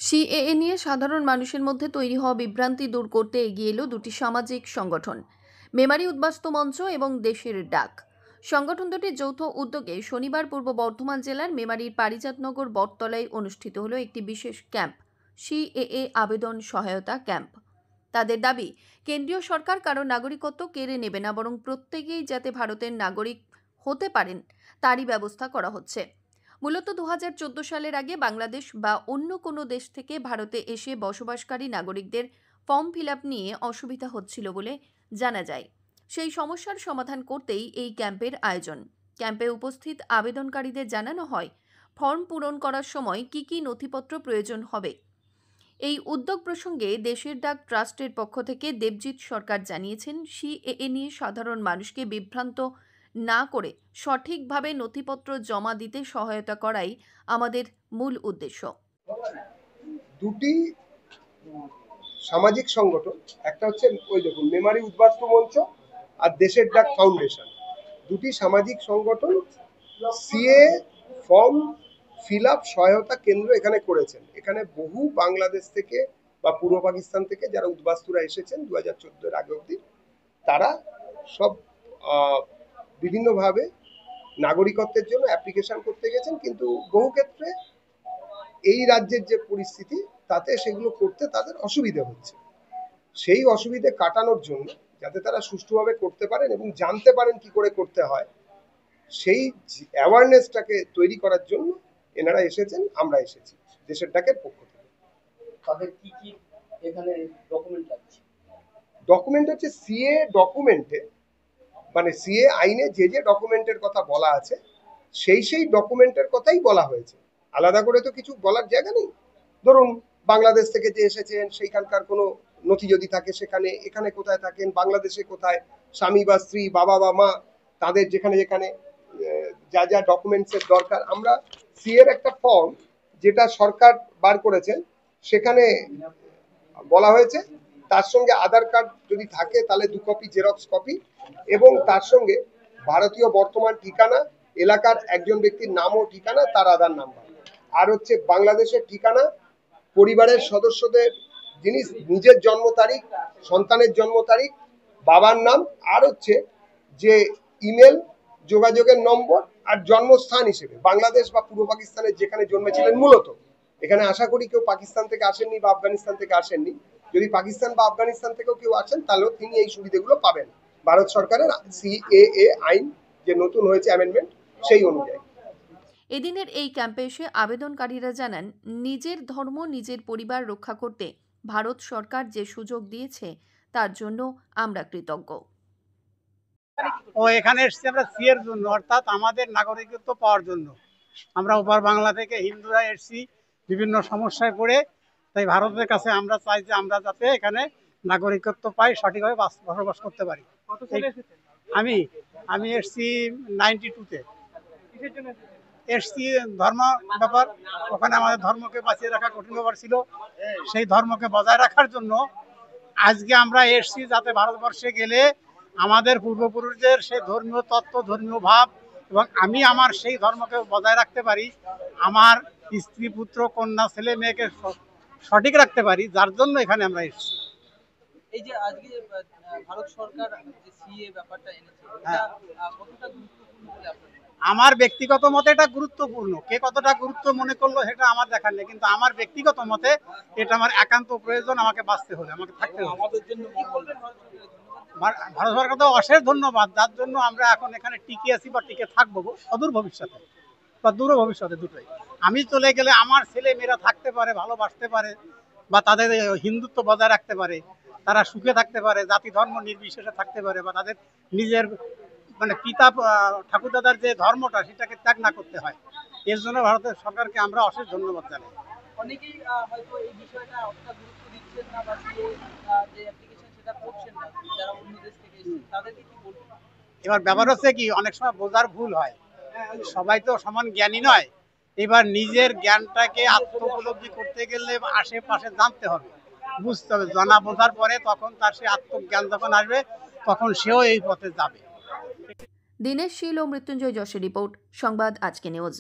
CAA নিয়ে সাধারণ মানুষের মধ্যে তৈরি হওয়া বিভ্রান্তি দূর করতে এগিয়ে এলো দুটি সামাজিক সংগঠন, মেমারি উদ্বাস্তু মঞ্চ এবং দেশের ডাক। সংগঠন দুটির যৌথ উদ্যোগে শনিবার পূর্ব বর্ধমান জেলার মেমারির পারিজাতনগর বটতলায় অনুষ্ঠিত হলো একটি বিশেষ ক্যাম্প, সিএএ আবেদন সহায়তা ক্যাম্প। তাদের দাবি, কেন্দ্রীয় সরকার কারো নাগরিকত্ব কেড়ে নেবে না, বরং প্রত্যেকেই যাতে ভারতের নাগরিক হতে পারেন তারই ব্যবস্থা করা হচ্ছে। মূলত 2014 সালের আগে বাংলাদেশ বা অন্য কোনো দেশ থেকে ভারতে এসে বসবাসকারী নাগরিকদের ফর্ম ফিল আপ নিয়ে অসুবিধা হচ্ছিল বলে জানা যায়। সেই সমস্যার সমাধান করতেই এই ক্যাম্পের আয়োজন। ক্যাম্পে উপস্থিত আবেদনকারীদের জানানো হয় ফর্ম পূরণ করার সময় কি কি নথিপত্র প্রয়োজন হবে। এই উদ্যোগ প্রসঙ্গে দেশের ডাক ট্রাস্টের পক্ষ থেকে দেবজিৎ সরকার জানিয়েছেন, সিএএ নিয়ে সাধারণ মানুষকে বিভ্রান্ত না করে সঠিকভাবে নথিপত্র জমা দিতে সহায়তা করাই আমাদের মূল উদ্দেশ্য। দুটি সামাজিক সংগঠন, একটা হচ্ছে ওই দেখুন মেমারি উদ্বাস্তু মঞ্চ আর দেশের ডাক ফাউন্ডেশন, দুটি সামাজিক সংগঠন সিএ ফর্ম ফিল আপ সহায়তা কেন্দ্র এখানে করেছেন। এখানে বহু বাংলাদেশ থেকে বা পূর্ব পাকিস্তান থেকে যারা উদ্বাস্তুরা এসেছেন 2014 এর আগে অবধি, তারা সব বিভিন্নভাবে নাগরিকত্বের জন্য অ্যাপ্লিকেশন করতে গেছেন, কিন্তু বহু ক্ষেত্রে এই রাজ্যের যে পরিস্থিতি তাতে সেগুলো করতে তাদের অসুবিধা হচ্ছে। সেই অসুবিধে কাটানোর জন্য, যাতে তারা সুষ্ঠুভাবে করতে পারেন এবং জানতে পারেন কি করে করতে হয়, সেই অ্যাওয়ারনেসটাকে তৈরি করার জন্য এনারা এসেছেন, আমরা এসেছি দেশের ডাকের পক্ষ থেকে। তাদের কি কি এখানে ডকুমেন্ট লাগছে? ডকুমেন্ট হচ্ছে সিএ ডকুমেন্টে, মানে সিএ আইনে যে যে ডকুমেন্টের কথা বলা আছে সেই ডকুমেন্টের কথাই বলা হয়েছে। আলাদা করে তো কিছু বলার জায়গা নেই। ধরুন বাংলাদেশ থেকে যে এসেছেন সেইখানকার কোনো নথি যদি থাকে সেখানে, এখানে কোথায় থাকেন, বাংলাদেশে কোথায়, স্বামী বা স্ত্রী, বাবা বা মা, তাদের যেখানে যেখানে যা যা ডকুমেন্টসের দরকার, আমরা সিএর একটা ফর্ম যেটা সরকার বার করেছেন সেখানে বলা হয়েছে তার সঙ্গে আধার কার্ড যদি থাকে তাহলে 2 কপি জেরক্স কপি, এবং তার সঙ্গে ভারতীয় বর্তমান ঠিকানা, এলাকার একজন ব্যক্তির নাম ও ঠিকানা, তার আধার নাম্বার, আর হচ্ছে বাংলাদেশের ঠিকানা, পরিবারের সদস্যদের জিনিস, নিজের জন্ম তারিখ, সন্তানের জন্ম তারিখ, বাবার নাম, আর হচ্ছে যে ইমেল, যোগাযোগের নম্বর, আর জন্মস্থান হিসেবে বাংলাদেশ বা পূর্ব পাকিস্তানের যেখানে জন্মেছিলেন। মূলত এখানে আশা করি কেউ পাকিস্তান থেকে আসেননি বা আফগানিস্তান থেকে আসেননি। যদি পাকিস্তান বা আফগানিস্তান থেকেও কেউ আসেন তাহলেও তিনি এই সুবিধাগুলো পাবেন ভারত সরকারের সিএএ আইন যে নতুন হয়েছে অ্যামেন্ডমেন্ট, সেই অনুযায়ী। এদিনের এই ক্যাম্পে এসে আবেদনকারীরা জানান, নিজের ধর্ম নিজের পরিবার রক্ষা করতে ভারত সরকার যে সুযোগ দিয়েছে তার জন্য আমরা কৃতজ্ঞ। এখানে এসেছি আমরা সিএর জন্য, অর্থাৎ আমাদের নাগরিকত্ব পাওয়ার জন্য। আমরা ওপার বাংলা থেকে হিন্দুরা এসেছি বিভিন্ন সমস্যায় পড়ে, তাই ভারতের কাছে আমরা চাই যে আমরা যাতে এখানে নাগরিকত্ব পাই, সঠিকভাবে বসবাস করতে পারি। আমি এসেছি 92-তে এসেছি। ধর্ম ব্যাপার, ওখানে আমাদের ধর্মকে বাঁচিয়ে রাখা কঠিন ব্যাপার ছিল, সেই ধর্মকে বজায় রাখার জন্য আজকে আমরা এসেছি, যাতে ভারতবর্ষে গেলে আমাদের পূর্বপুরুষদের সেই ধর্মীয় তত্ত্ব, ধর্মীয় ভাব এবং আমি আমার সেই ধর্মকে বজায় রাখতে পারি, আমার স্ত্রী, পুত্র, কন্যা, ছেলে মেয়েকে সঠিক রাখতে পারি, যার জন্য এখানে আমরা এসেছি। এই যে আজকে ভারত সরকার যে সিএ ব্যাপারটা এনেছে, এটা কতটা গুরুত্বপূর্ণ বলে আপনার? আমার ব্যক্তিগত মতে এটা গুরুত্বপূর্ণ, কে কতটা গুরুত্ব মনে করলো সেটা আমার দেখার নেই, কিন্তু আমার ব্যক্তিগত মতে এটা আমার একান্ত প্রয়োজন। আমাকে বাঁচতে হলে, আমাকে থাকতে হবে। আমাদের জন্য ভারত সরকার তো অশেষ ধন্যবাদ, যার জন্য আমরা এখন এখানে টিকে আছি বা টিকে থাকবো অদূর ভবিষ্যতে বা দূর ভবিষ্যতে, দুটোই। আমি চলে গেলে আমার ছেলে মেয়েরা থাকতে পারে, ভালোবাসতে পারে, বা তাদের হিন্দুত্ব বজায় রাখতে পারে, তারা সুখে থাকতে পারে, জাতি ধর্ম নির্বিশেষে থাকতে পারে, বা তাদের নিজের মানে পিতা ঠাকুরদাদার যে ধর্মটা সেটাকে ত্যাগ না করতে হয়। এর জন্য ভারতের সরকারকে আমরা অশেষ ধন্যবাদ জানাই। অনেকেই হয়তো এই বিষয়টা অতটা গুরুত্ব দিচ্ছেন না, বা যে অ্যাপ্লিকেশন সেটা করছেন না, যারা অন্য দেশ থেকে এসেছেন তাদেরকে কি বলবেন? এবার ব্যাপার হচ্ছে কি, অনেক সময় বোঝার ভুল হয়, সবাই তো সমান জ্ঞানী নয়। এবার নিজের জ্ঞানটাকে আত্ম উপলব্ধি করতে গেলে আশেপাশে জানতে হবে, বুঝতে হবে। জানা বোঝার পরে তখন তার সে আত্মজ্ঞান যখন আসবে তখন সেও এই পথে যাবে। দীনেশ শীল ও মৃত্যুঞ্জয় যশের রিপোর্ট, সংবাদ আজকে নিউজ।